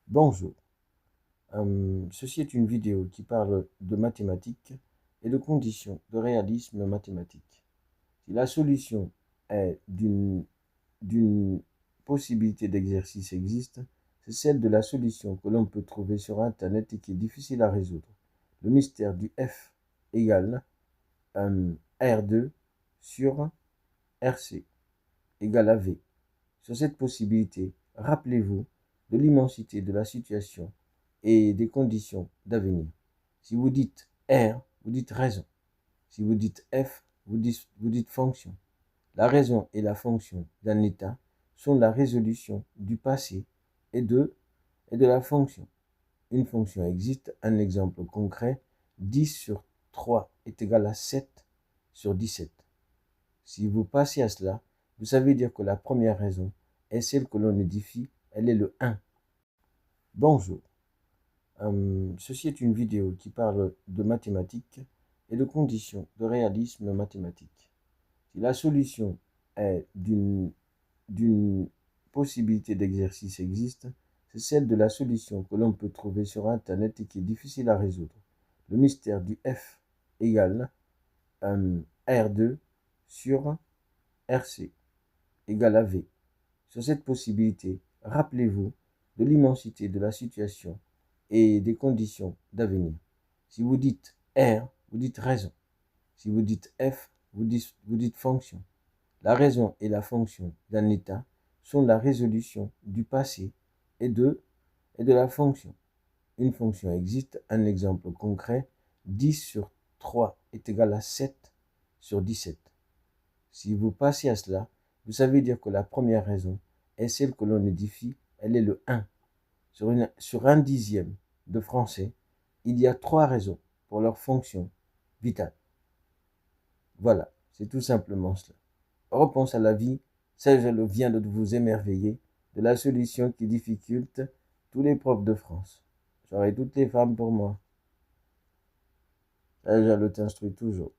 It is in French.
Bonjour, ceci est une vidéo qui parle de mathématiques et de conditions de réalisme mathématique. Si la solution est d'une possibilité d'exercice existe, c'est celle de la solution que l'on peut trouver sur Internet et qui est difficile à résoudre. Le mystère du F égale R2 sur RC égale à V. Sur cette possibilité, rappelez-vous de l'immensité de la situation et des conditions d'avenir. Si vous dites R, vous dites raison. Si vous dites F, vous dites fonction. La raison et la fonction d'un état sont la résolution du passé et de la fonction. Une fonction existe, un exemple concret, 10 sur 3 est égal à 7 sur 17. Si vous passez à cela, vous savez dire que la première raison est celle que l'on édifie, elle est le 1. Bonjour. Ceci est une vidéo qui parle de mathématiques et de conditions de réalisme mathématique. Si la solution est d'une possibilité d'exercice existe, c'est celle de la solution que l'on peut trouver sur Internet et qui est difficile à résoudre. Le mystère du F égale R2 sur RC égale à V. Sur cette possibilité, rappelez-vous de l'immensité de la situation et des conditions d'avenir. Si vous dites R, vous dites raison. Si vous dites F, vous dites fonction. La raison et la fonction d'un état sont la résolution du passé et de la fonction. Une fonction existe, un exemple concret, 10 sur 3 est égal à 7 sur 17. Si vous passez à cela, vous savez dire que la première raison est celle que l'on édifie, elle est le 1. Sur un dixième de français, il y a 3 raisons pour leur fonction vitale. Voilà, c'est tout simplement cela. Réponse à la vie, Serge vient de vous émerveiller de la solution qui difficulte tous les profs de France. J'aurai toutes les femmes pour moi. Serge t'instruit toujours.